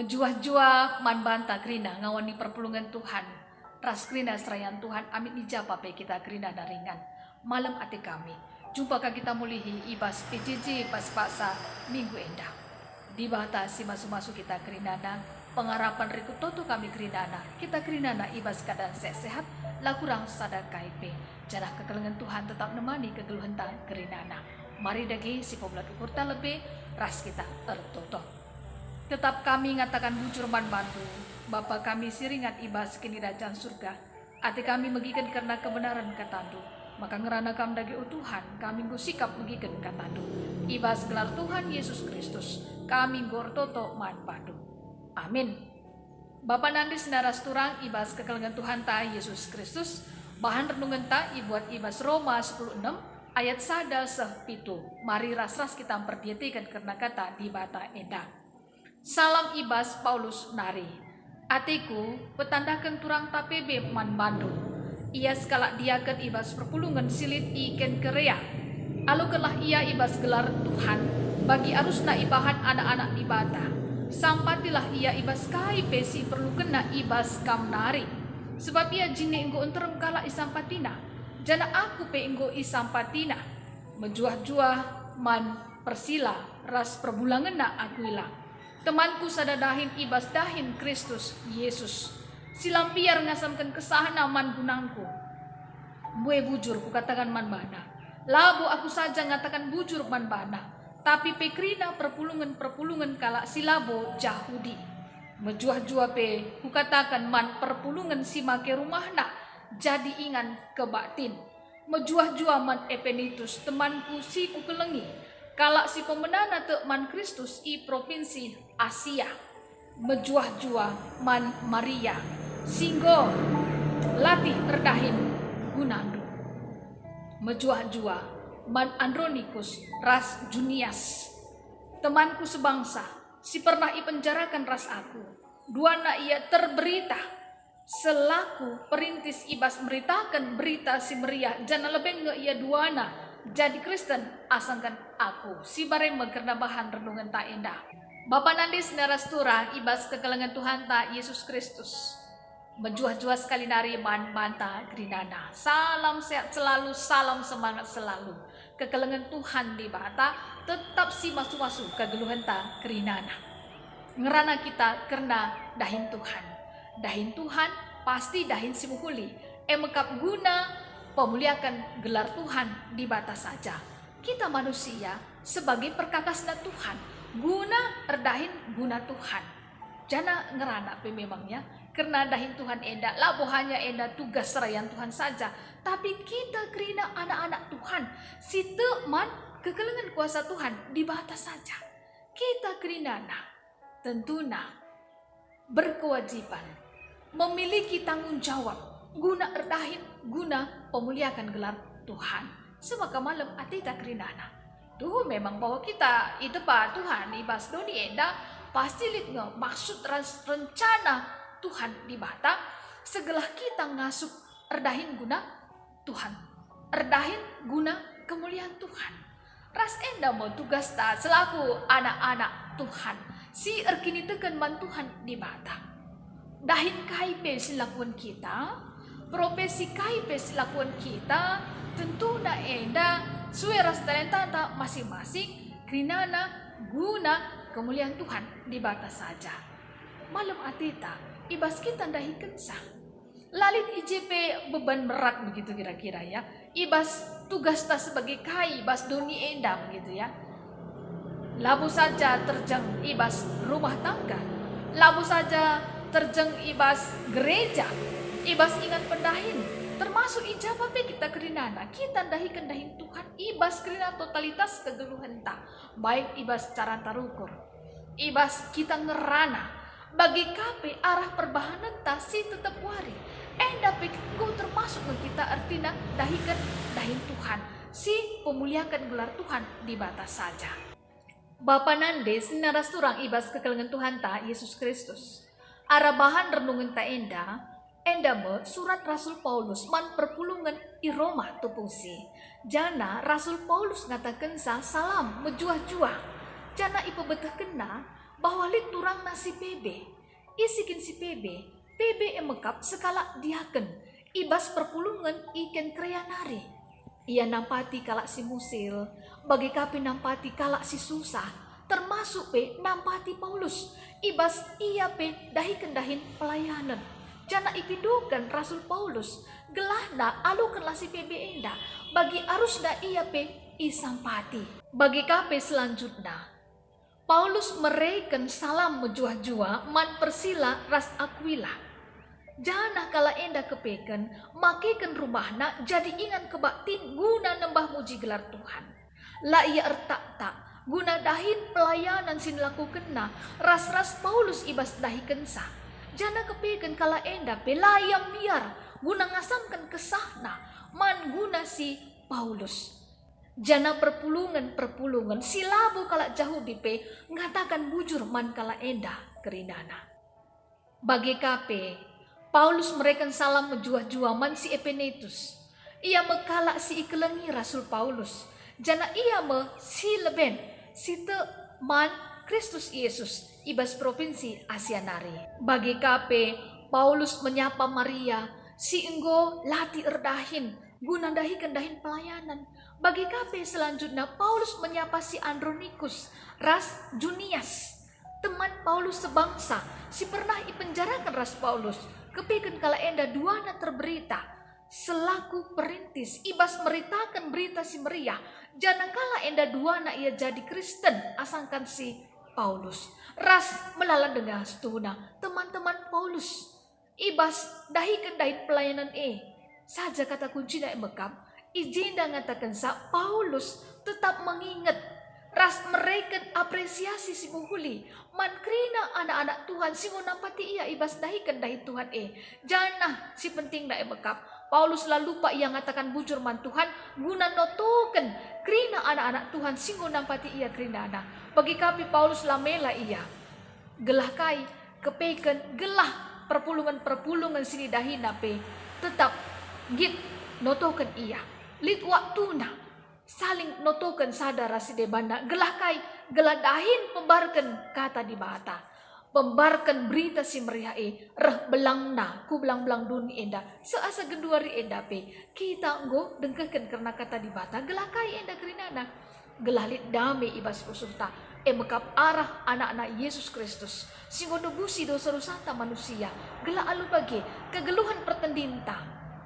Menjuah-juah man banta krina ngawani perpulungan Tuhan. Ras krina serayan Tuhan amit nijapa pe kita krina daringan. Malam ate kami. Jumpa ka kita mulihi ibas PJJ pas paksa minggu endah. Di bata si masu-masu kita kerinana. Pengharapan riku toto kami kerinana. Kita kerinana ibas keadaan sehat lakurang sada kaipe. Janah kekelengan Tuhan tetap nemani kegeluhan ta kerinana. Mari dagi si poblat ukurta lebih ras kita ertoto. Tetap kami ngatakan bujur man bantu. Bapa kami siringan ibas kini kerajaan surga. Ati kami megikan karena kebenaran katandu. Maka ngerana kami dagi utuhan. Kami sikap megikan katandu. Ibas gelar Tuhan Yesus Kristus. Kami gortoto man bantu. Amin. Bapa nandis naras turang ibas kekelengan Tuhan ta Yesus Kristus. Bahan renungan ta ibuat ibas Roma 10:6 ayat sada sepitu. Mari ras-ras kita memperdietikan karena kata di bata endah. Salam ibas Paulus nari. Atiku petandakan turang tapebe man bandu. Ia sekalak diakan ibas perpulungan silit iken kerea. Alukanlah ia ibas gelar Tuhan. Bagi arusna ibahan anak-anak di bata. Sampatilah ia ibas kai pesi perlu kena ibas kam nari. Sebab ia jini enggo unterem kala isampatina. Jana aku pe enggo isampatina. Menjuah-juah man persila ras perbulangan na akuila. Temanku sadadahin ibas dahin Kristus Yesus. Silampiar ngasamkan kesahana man gunangku. Bue bujur ku katakan man bana. Labo aku saja ngatakan bujur man bana. Tapi pekrina perpulungan kala silabo Yahudi. Menjuah-juah pe ku katakan man perpulungan si make rumahna. Jadi ingan kebatin. Menjuah-juah man epenitus temanku si ku kelengi. Kalak si pemenana te man Kristus i provinsi Asia. Menjuah-juah man Maria. Singgo latih erdahin gunandu. Menjuah-juah man Andronikus ras Junias. Temanku sebangsa. Si pernah i penjarakan ras aku. Duana ia terberita. Selaku perintis ibas meritakan berita si meriah. Jana lebih nge ia duana. Jadi Kristen asangkan aku si bareng karena bahan renungan tak indah. Bapa nandis naras turang ibas kekelengan Tuhan tak Yesus Kristus. Menjuah-juah sekali nari man banta grinana. Salam sehat selalu, salam semangat selalu. Kekelengan Tuhan di bata tetap si masu-masu kegeluhan tak grinana. Ngerana kita karena dahin Tuhan. Dahin Tuhan pasti dahin si muhuli. Emekap guna pemuliakan gelar Tuhan di batas saja. Kita manusia sebagai perkakasna Tuhan. Guna erdahin guna Tuhan. Jana ngerana memangnya. Karena dahin Tuhan enda. Labo hanya enda tugas serayan Tuhan saja. Tapi kita kerina anak-anak Tuhan. Si teman kekelengan kuasa Tuhan di batas saja. Kita kerina tentunya berkewajiban. Memiliki tanggung jawab. Guna erdahin, guna pemuliakan gelar Tuhan. Semaka malam atita kerinana. Tuh memang bahwa kita itu pak Tuhan ibas doni enda pasti lihat maksud rencana Tuhan di bata. Segelah kita ngasup erdahin guna Tuhan. Erdahin guna kemuliaan Tuhan. Ras enda mau tugas ta selaku anak-anak Tuhan. Si erkini tekan man Tuhan di bata. Dahin kaipe silakuan kita. Profesi kaipe silakuan kita tentu na enda sueras talenta ta masing-masing krinana guna kemuliaan Tuhan di batas saja. Malam atita ibas kita dahi kensah. Lalit IJP beban berat begitu kira-kira ya. Ibas tugas ta sebagai kai ibas doni enda begitu ya. Labu saja terjang ibas rumah tangga. Labu saja terjang ibas gereja. Ibas ingat pendahin, termasuk ijabah pe kita kerinana, kita dahikan dahin Tuhan, ibas kerina totalitas kegeluhan ta, baik ibas cara tarukur, ibas kita ngerana, bagi kape arah perbahanan ta si tetap wari, enda pe ku termasuk kita artina dahikan dahin Tuhan, si pemuliakan gelar Tuhan di batas saja. Bapa nandes naras turang ibas kekelengan Tuhan ta Yesus Kristus, arah bahan renungan ta endame surat Rasul Paulus man perpulungan i Roma tupungsi. Jana Rasul Paulus ngatakan salam menjuah-juah. Jana ipa betah kena bahwa lit turang nasi PB, isikin si PB emekap sekala diaken, ibas perpulungan iken kreanari. Ia nampati kalak si musil, bagi kapi nampati kalak si susah, termasuk nampati Paulus, ibas ia dahiken dahin pelayanan. Jana ipindukan Rasul Paulus, gelahna alukanlah si PB enda, bagi arusna ia isampati. Bagi kape selanjutnya, Paulus mereken salam menjua-jua man persila ras Aquila. Jana kala enda kepeken, makeken rumahna jadi ingan kebaktin guna nembah muji gelar Tuhan. La ia ertak-tak, guna dahin pelayanan sin lakukenna, ras-ras Paulus ibas dahi kensa. Jana kepeken kala enda pelayam biar, guna ngasamkan kesahna, man guna si Paulus. Jana perpulungan silabu kala jauh dipe ngatakan bujur man kala enda kerindana. Bagi kape Paulus mereken salam menjua-jua man si Epenetus. Ia mekala si ikelengi Rasul Paulus. Jana ia si leben si te man Kristus Yesus ibas provinsi Asia Nari. Bagi kape Paulus menyapa Maria si enggo lati erdahin guna dahikan dahin pelayanan. Bagi kape selanjutnya Paulus menyapa si Andronikus ras Junias, teman Paulus sebangsa, si pernah ipenjarakan ras Paulus. Kepeken kala enda duana terberita selaku perintis ibas meritakan berita si Maria. Jangan kala enda duana ia jadi Kristen asangkan si Paulus. Ras melala dengan stuna teman-teman Paulus ibas dahikan dahin pelayanan saja kata kunci na emekam izin dan ngatakan sa Paulus tetap mengingat ras mereka apresiasi si muhuli man krina anak-anak Tuhan si nampati ia ibas dahikan dahi Tuhan janah si penting na emekap Paulus lalu lupa ia ngatakan bujur man Tuhan guna notoken krina anak-anak Tuhan si nampati ia krina ana bagi kapi Paulus lamela ia gelah kai kepeken gelah perpulungan sini dahi nape tetap git notoken ia lit waktuna saling notoken sadara si debanda gelah kai gelah dahin pembarken kata di bata pembarken berita si Maria reh belangna ku belang-belang duni enda seasa geduari enda kita nggo dengkeken karena kata di bata gelah kai enda kerinana gelah lit dame ibas usurta mekap arah anak-anak Yesus Kristus singgo nebusi dosa rusanta manusia gelah alu bagi kegeluhan pertendinta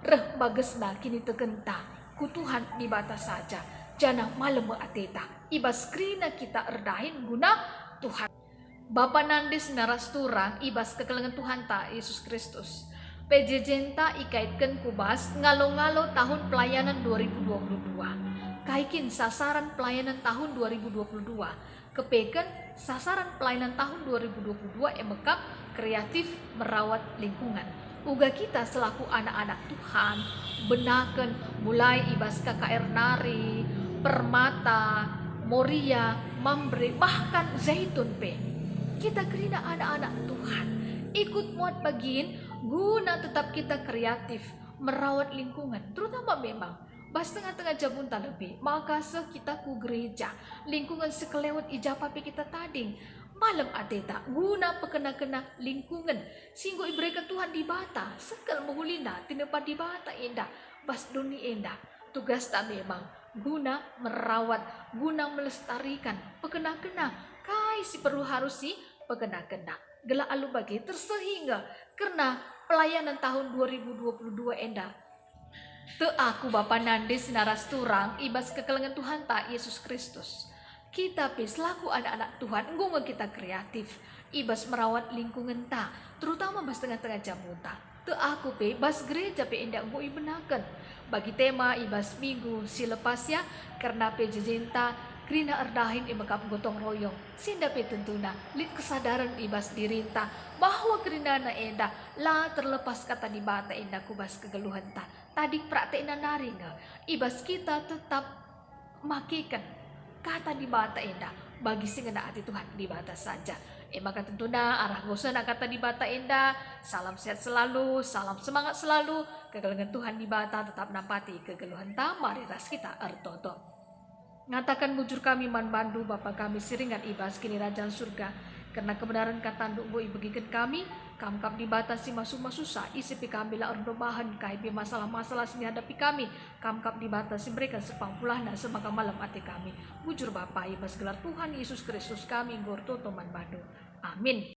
reh bagesna kini tegenta ku Tuhan di batas saja jana malam ateta ibas krina kita erdahin guna Tuhan. Bapa nandis naras turang ibas kekelengan Tuhan ta Yesus Kristus. PJJ-ta ikaitkan kubas ngalo-ngalo tahun pelayanan 2022. Kaikin sasaran pelayanan tahun 2022. Kepeken sasaran pelayanan tahun 2022 emekap kreatif merawat lingkungan. Uga kita selaku anak-anak Tuhan benaken mulai ibas KKR Nari, Permata, Moria, Mambre, bahkan Zaitun kita kerina anak-anak Tuhan ikut muat bagiin guna tetap kita kreatif merawat lingkungan terutama memang bas tengah-tengah jabunta lebih maka kita ku gereja lingkungan sekelewat ijapapi kita tading malam ateta guna pekena-kena lingkungan singgo ibreka Tuhan di bata sekal menghulina tinepat di bata indah bas duni indah tugas tak memang guna merawat guna melestarikan pekena-kena kai si perlu harus si pekena-kena gela alu bagi tersehingga karena pelayanan tahun 2022 endah te aku Bapa Nandis naras turang ibas kekelengan Tuhan ta Yesus Kristus. Kita selaku anak-anak Tuhan nggo kita kreatif ibas merawat lingkungan ta terutama bas tengah-tengah jamuta. Te aku bas gereja endak nggo ibenaken bagi tema ibas minggu silepas ya karena jejenta krina erdahin imekap gotong royong sinda tentuna lit kesadaran ibas dirinta bahwa krina na enda la terlepas kata di bata enda kubas kegeluhan ta tadi praktekna naring ibas kita tetap makikan kata di bata enda bagi singena hati Tuhan di bata saja maka tentunya arah gosana kata di bata enda salam sehat selalu salam semangat selalu kegeluhan Tuhan di bata tetap nampati kegeluhan ta mari ras kita ertoto ngatakan bujur kami man bandu Bapa kami siringan ibas kini rajaan surga Karena kebenaran kata nduk boy bagikan kami, kamkap dibatasi masuk susah, isi kami lah bahan kaibi masalah-masalah sini hadapi kami, kamkap dibatasi mereka sepangpulahna semaga malam ati kami. Bujur Bapak ibas gelar Tuhan Yesus Kristus kami gorto toman bado. Amin.